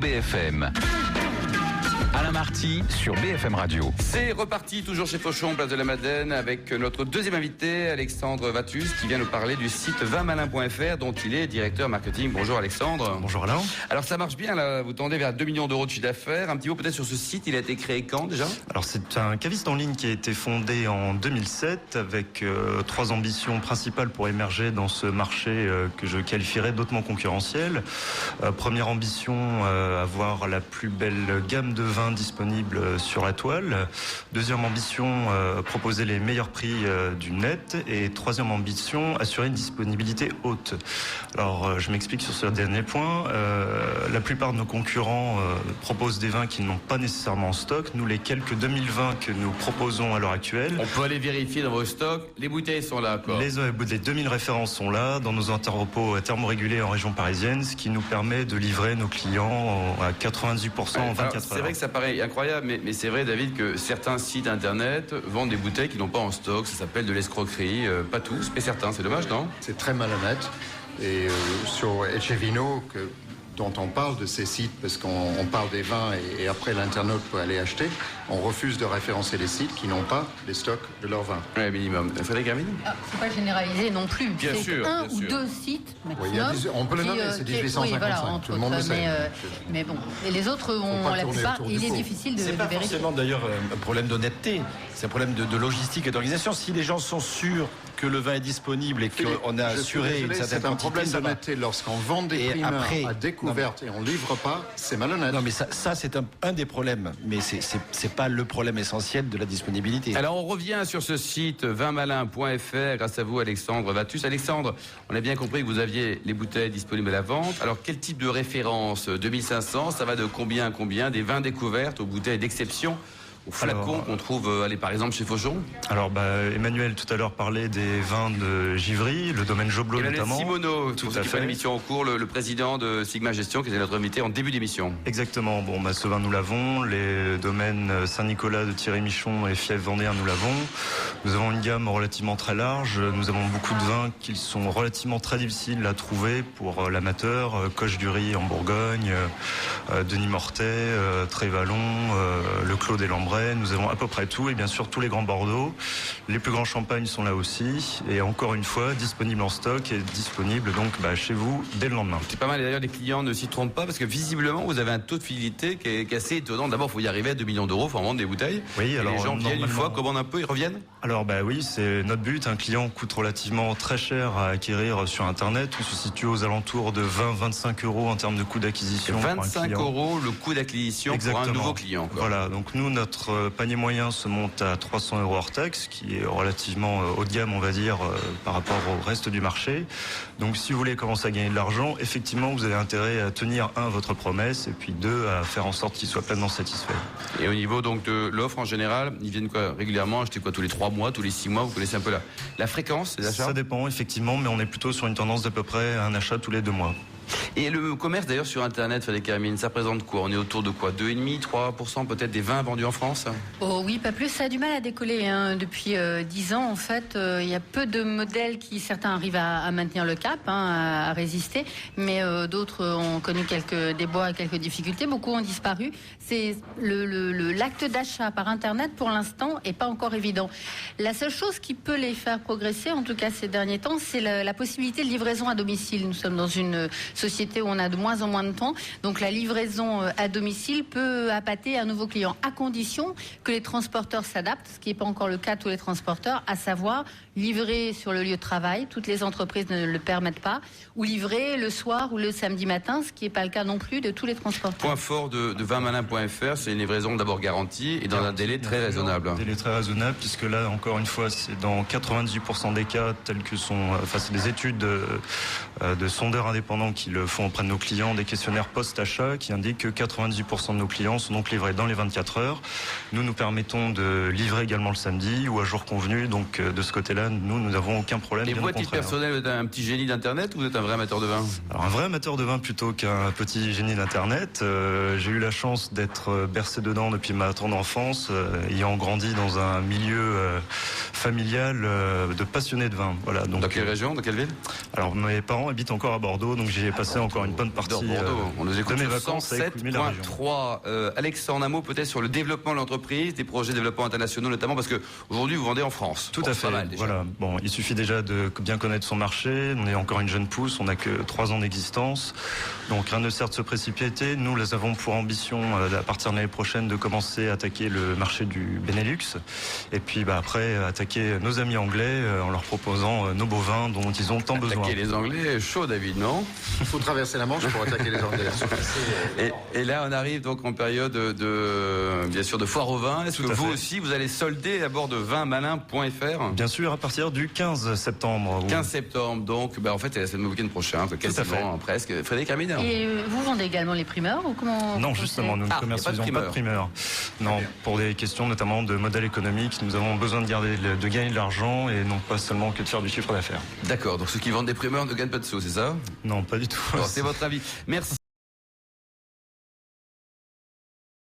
BFM. Alain Marty sur BFM Radio. C'est reparti, toujours chez Fauchon, place de la Madeleine, avec notre deuxième invité, Alexandre Vatus, qui vient nous parler du site 20malin.fr, dont il est directeur marketing. Bonjour Alexandre. Bonjour Alain. Alors ça marche bien, là, vous tendez vers 2 millions d'euros de chiffre d'affaires. Un petit mot peut-être sur ce site, il a été créé quand déjà ? Alors c'est un caviste en ligne qui a été fondé en 2007 avec 3 ambitions principales pour émerger dans ce marché que je qualifierais d'autrement concurrentiel. Première ambition, avoir la plus belle gamme de vins disponible sur la toile. Deuxième ambition, proposer les meilleurs prix du net. Et troisième ambition, assurer une disponibilité haute. Alors, je m'explique sur ce dernier point. La plupart de nos concurrents proposent des vins qui n'ont pas nécessairement en stock. Nous, les quelques 2000 vins que nous proposons à l'heure actuelle... On peut aller vérifier dans vos stocks. Les bouteilles sont là, quoi. Les 2000 références sont là, dans nos interrepôts thermorégulés en région parisienne, ce qui nous permet de livrer nos clients à 98% en 24 heures. C'est vrai que ça paraît incroyable, mais c'est vrai, David, que certains sites internet vendent des bouteilles qui n'ont pas en stock. Ça s'appelle de l'escroquerie. Pas tous, mais certains. C'est dommage, non ? C'est très malhonnête. Et sur Echevino, dont on parle de ces sites, parce qu'on parle des vins et après l'internaute peut aller acheter, on refuse de référencer les sites qui n'ont pas les stocks de leurs vins. Oui, minimum. Frédéric Hermine ? Faut pas généraliser non plus. Bien sûr, un bien ou sûr. 2 sites maximum. Oui, on peut le nommer, c'est 1855. Oui, voilà, tout le monde le sait. Mais bon, et les autres, la plupart, il est difficile de C'est pas vérifier. forcément d'ailleurs un problème d'honnêteté, c'est un problème de logistique et d'organisation. Si les gens sont sûrs que le vin est disponible et qu'on a assuré une certaine c'est un quantité, problème ça va. d'honnêteté. Lorsqu'on vend des Et primeurs après, à découverte et on livre pas, c'est malhonnête. Non mais ça c'est un des problèmes, mais c'est pas le problème essentiel de la disponibilité. Alors on revient sur ce site 20malin.fr grâce à vous Alexandre Vatus. Alexandre, on a bien compris que vous aviez les bouteilles disponibles à la vente. Alors quel type de référence ? 2500, ça va de combien à combien ? Des vins découvertes aux bouteilles d'exception, aux flacons qu'on trouve, par exemple chez Fauchon ? Alors, Emmanuel tout à l'heure parlait des vins de Givry, le domaine Joblot notamment. Simoneau, tout pour à qui fait fait. l'émission en cours, le président de Sigma Gestion, qui était notre invité en début d'émission. Exactement. Ce vin nous l'avons. Les domaines Saint-Nicolas de Thierry Michon et Fièvre Vendéen nous l'avons. Nous avons une gamme relativement très large. Nous avons beaucoup de vins qui sont relativement très difficiles à trouver pour l'amateur. Coche du Riz en Bourgogne, Denis Mortet, Trévalon, le Clos des Lambrais. Nous avons à peu près tout et bien sûr tous les grands Bordeaux. Les plus grands champagnes sont là aussi et encore une fois disponibles en stock et disponibles donc chez vous dès le lendemain. C'est pas mal et d'ailleurs les clients ne s'y trompent pas parce que visiblement vous avez un taux de fidélité qui est assez étonnant. D'abord il faut y arriver à 2 millions d'euros, il faut en vendre des bouteilles. Oui, et alors les gens viennent une fois, commandent un peu, ils reviennent. Alors oui, c'est notre but. Un client coûte relativement très cher à acquérir sur Internet. On se situe aux alentours de 20-25 euros en termes de coût d'acquisition. 25 euros le coût d'acquisition pour un nouveau client. Voilà, donc nous, notre panier moyen se monte à 300 euros hors taxe, qui est relativement haut de gamme, on va dire, par rapport au reste du marché. Donc si vous voulez commencer à gagner de l'argent, effectivement, vous avez intérêt à tenir, 1, votre promesse, et puis 2, à faire en sorte qu'il soit pleinement satisfait. Et au niveau donc de l'offre en général, ils viennent régulièrement acheter tous les 3 mois, tous les 6 mois, vous connaissez un peu la fréquence des achats ? Ça dépend, effectivement, mais on est plutôt sur une tendance d'à peu près un achat tous les 2 mois. Et le commerce d'ailleurs sur Internet, Frédéric Hermine, ça représente quoi ? On est autour de quoi ? 2,5, 3% peut-être des vins vendus en France ? Oh oui, pas plus. Ça a du mal à décoller. Depuis 10 ans, en fait, il y a peu de modèles qui, certains arrivent à maintenir le cap, à résister, mais d'autres ont connu quelques déboires et quelques difficultés. Beaucoup ont disparu. C'est l'acte d'achat par Internet, pour l'instant, est pas encore évident. La seule chose qui peut les faire progresser, en tout cas ces derniers temps, c'est la possibilité de livraison à domicile. Nous sommes dans une société où on a de moins en moins de temps, donc la livraison à domicile peut appâter un nouveau client, à condition que les transporteurs s'adaptent, ce qui n'est pas encore le cas de tous les transporteurs, à savoir livrer sur le lieu de travail, toutes les entreprises ne le permettent pas, ou livrer le soir ou le samedi matin, ce qui n'est pas le cas non plus de tous les transporteurs. Point fort de 20malin.fr, c'est une livraison d'abord garantie et dans un délai très raisonnable. Un délai très raisonnable, puisque là, encore une fois, c'est dans 98% des cas, tels que c'est des études de sondeurs indépendants qui le font auprès de nos clients, des questionnaires post-achat qui indiquent que 98% de nos clients sont donc livrés dans les 24 heures. Nous permettons de livrer également le samedi ou à jour convenu, donc de ce côté-là, nous n'avons aucun problème. Et vous, à titre personnel, vous êtes un petit génie d'Internet ou vous êtes un vrai amateur de vin ? Alors, un vrai amateur de vin plutôt qu'un petit génie d'Internet. J'ai eu la chance d'être bercé dedans depuis ma tendre enfance, ayant grandi dans un milieu familial de passionnés de vin. Voilà, donc, dans quelle région ? Dans quelle ville ? Alors, mes parents habitent encore à Bordeaux, donc j'ai passé encore une bonne partie on nous écoute de mes sur vacances avec Louis la région. 107.3. Alexandre, un mot peut-être sur le développement de l'entreprise, des projets de développement internationaux notamment, parce que aujourd'hui vous vendez en France. Tout à fait. Voilà. Bon, il suffit déjà de bien connaître son marché. On est encore une jeune pousse, on n'a que 3 ans d'existence, donc rien ne sert de se précipiter. Nous avons pour ambition à partir de l'année prochaine de commencer à attaquer le marché du Benelux, et puis après attaquer nos amis anglais en leur proposant nos bovins dont ils ont tant besoin. Attaquer les Anglais, chaud David, non? Il faut traverser la Manche pour attaquer les Anglais. Et là, on arrive donc en période bien sûr de foire au vin. Est-ce que vous aussi, vous allez solder à bord de vinmalin.fr? Bien sûr, à partir du 15 septembre. 15 septembre, donc en fait, c'est le week-end prochain, quasiment, presque. Frédéric Arminer. Et vous vendez également les primeurs ou comment? Non, justement, nous ne commercialisons pas de primeurs. Non, pour des questions notamment de modèle économique, nous avons besoin de gagner de l'argent et non pas seulement que de faire du chiffre d'affaires. D'accord, donc ceux qui vendent des primeurs ne gagnent pas de sous, c'est ça? Non, pas du tout. C'est votre avis. Merci.